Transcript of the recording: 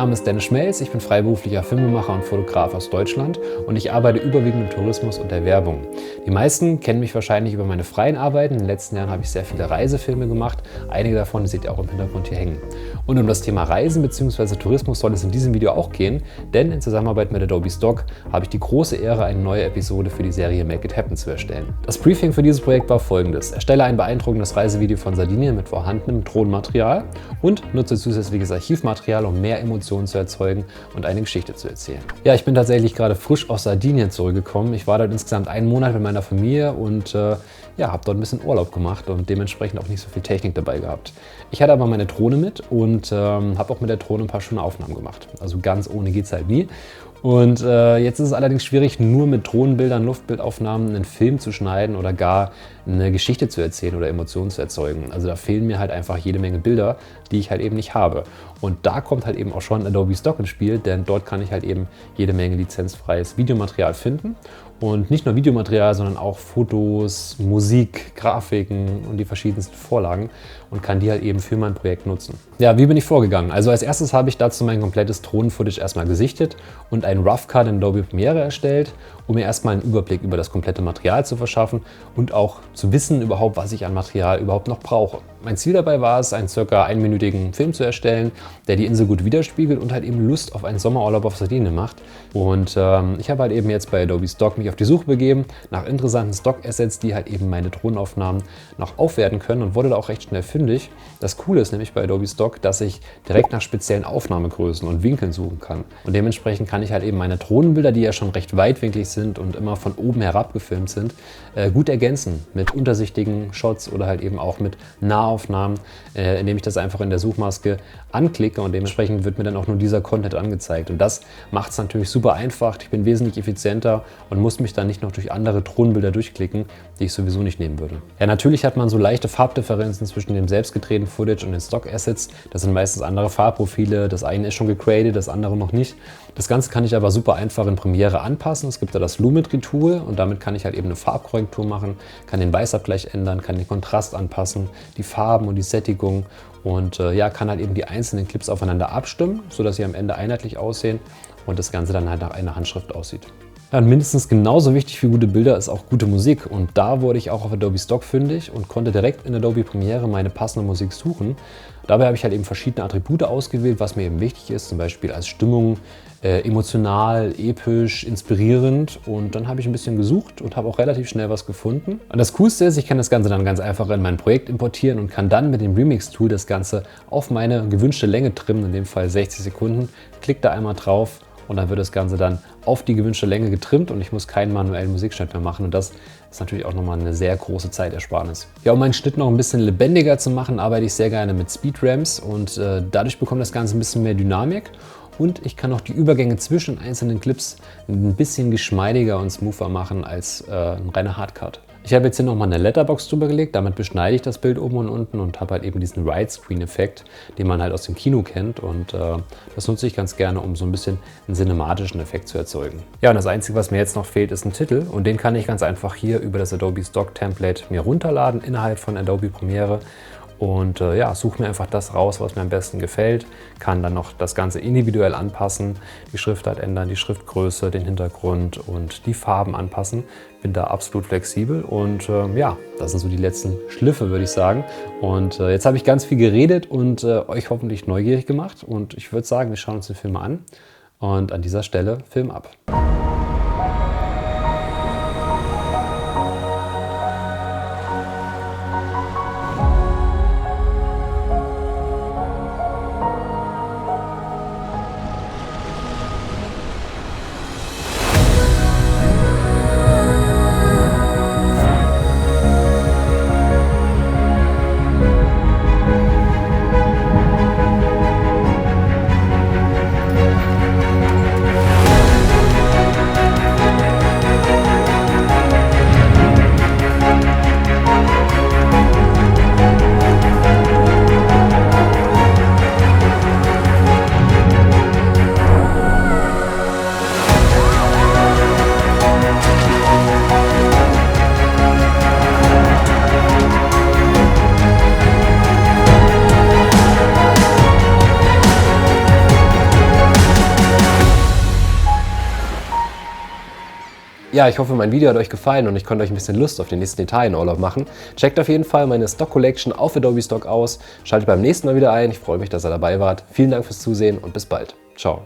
Name ist Dennis Schmelz, ich bin freiberuflicher Filmemacher und Fotograf aus Deutschland und ich arbeite überwiegend im Tourismus und der Werbung. Die meisten kennen mich wahrscheinlich über meine freien Arbeiten. In den letzten Jahren habe ich sehr viele Reisefilme gemacht, einige davon seht ihr auch im Hintergrund hier hängen. Und um das Thema Reisen bzw. Tourismus soll es in diesem Video auch gehen, denn in Zusammenarbeit mit Adobe Stock habe ich die große Ehre, eine neue Episode für die Serie Make It Happen zu erstellen. Das Briefing für dieses Projekt war folgendes: Erstelle ein beeindruckendes Reisevideo von Sardinien mit vorhandenem Drohnenmaterial und nutze zusätzliches Archivmaterial, um mehr Emotionen zu erzeugen und eine Geschichte zu erzählen. Ja, ich bin tatsächlich gerade frisch aus Sardinien zurückgekommen. Ich war dort insgesamt einen Monat mit meiner Familie und habe dort ein bisschen Urlaub gemacht und dementsprechend auch nicht so viel Technik dabei gehabt. Ich hatte aber meine Drohne mit und habe auch mit der Drohne ein paar schöne Aufnahmen gemacht. Also ganz ohne geht es halt nie. Und jetzt ist es allerdings schwierig, nur mit Drohnenbildern, Luftbildaufnahmen einen Film zu schneiden oder gar eine Geschichte zu erzählen oder Emotionen zu erzeugen. Also da fehlen mir halt einfach jede Menge Bilder, die ich halt eben nicht habe. Und da kommt halt eben auch schon Adobe Stock ins Spiel, denn dort kann ich halt eben jede Menge lizenzfreies Videomaterial finden. Und nicht nur Videomaterial, sondern auch Fotos, Musik, Grafiken und die verschiedensten Vorlagen und kann die halt eben für mein Projekt nutzen. Ja, wie bin ich vorgegangen? Also als erstes habe ich dazu mein komplettes Drohnen-Footage erstmal gesichtet und einen Rough Cut in Adobe Premiere erstellt, um mir erstmal einen Überblick über das komplette Material zu verschaffen und auch zu wissen überhaupt, was ich an Material überhaupt noch brauche. Mein Ziel dabei war es, einen ca. einminütigen Film zu erstellen, der die Insel gut widerspiegelt und halt eben Lust auf einen Sommerurlaub auf Sardinien macht. Und ich habe halt eben jetzt bei Adobe Stock mich auf die Suche begeben nach interessanten Stock-Assets, die halt eben meine Drohnenaufnahmen noch aufwerten können und wurde da auch recht schnell fündig. Das Coole ist nämlich bei Adobe Stock, dass ich direkt nach speziellen Aufnahmegrößen und Winkeln suchen kann. Und dementsprechend kann ich halt eben meine Drohnenbilder, die ja schon recht weitwinklig sind und immer von oben herab gefilmt sind, gut ergänzen mit untersichtigen Shots oder halt eben auch mit Nahaufnahmen, indem ich das einfach in der Suchmaske anklicke und dementsprechend wird mir dann auch nur dieser Content angezeigt. Und das macht es natürlich super einfach. Ich bin wesentlich effizienter und muss mich dann nicht noch durch andere Drohnenbilder durchklicken, die ich sowieso nicht nehmen würde. Ja, natürlich hat man so leichte Farbdifferenzen zwischen dem selbst gedrehten Footage und den Stock-Assets. Das sind meistens andere Farbprofile. Das eine ist schon gegradet, das andere noch nicht. Das Ganze kann ich aber super einfach in Premiere anpassen. Es gibt da das Lumetri-Tool und damit kann ich halt eben eine Farbkorrektur machen, kann den Weißabgleich ändern, kann den Kontrast anpassen, die Farben und die Sättigung und kann halt eben die einzelnen Clips aufeinander abstimmen, sodass sie am Ende einheitlich aussehen und das Ganze dann halt nach einer Handschrift aussieht. Ja, und mindestens genauso wichtig für gute Bilder ist auch gute Musik und da wurde ich auch auf Adobe Stock fündig und konnte direkt in Adobe Premiere meine passende Musik suchen. Dabei habe ich halt eben verschiedene Attribute ausgewählt, was mir eben wichtig ist, zum Beispiel als Stimmung, emotional, episch, inspirierend und dann habe ich ein bisschen gesucht und habe auch relativ schnell was gefunden. Und das Coolste ist, ich kann das Ganze dann ganz einfach in mein Projekt importieren und kann dann mit dem Remix-Tool das Ganze auf meine gewünschte Länge trimmen, in dem Fall 60 Sekunden. Klick da einmal drauf und dann wird das Ganze dann auf die gewünschte Länge getrimmt und ich muss keinen manuellen Musikschnitt mehr machen und das ist natürlich auch nochmal eine sehr große Zeitersparnis. Ja, um meinen Schnitt noch ein bisschen lebendiger zu machen, arbeite ich sehr gerne mit Speedramps und dadurch bekommt das Ganze ein bisschen mehr Dynamik und ich kann auch die Übergänge zwischen einzelnen Clips ein bisschen geschmeidiger und smoother machen als ein reiner Hardcut. Ich habe jetzt hier nochmal eine Letterbox drüber gelegt, damit beschneide ich das Bild oben und unten und habe halt eben diesen Widescreen-Effekt, den man halt aus dem Kino kennt und das nutze ich ganz gerne, um so ein bisschen einen cinematischen Effekt zu erzeugen. Ja, und das Einzige, was mir jetzt noch fehlt, ist ein Titel und den kann ich ganz einfach hier über das Adobe Stock Template mir runterladen innerhalb von Adobe Premiere. Und suche mir einfach das raus, was mir am besten gefällt, kann dann noch das Ganze individuell anpassen, die Schriftart ändern, die Schriftgröße, den Hintergrund und die Farben anpassen. Bin da absolut flexibel und das sind so die letzten Schliffe, würde ich sagen. Und jetzt habe ich ganz viel geredet und euch hoffentlich neugierig gemacht und ich würde sagen, wir schauen uns den Film mal an und an dieser Stelle Film ab. Ja, ich hoffe, mein Video hat euch gefallen und ich konnte euch ein bisschen Lust auf den nächsten Italienurlaub machen. Checkt auf jeden Fall meine Stock Collection auf Adobe Stock aus. Schaltet beim nächsten Mal wieder ein. Ich freue mich, dass ihr dabei wart. Vielen Dank fürs Zusehen und bis bald. Ciao.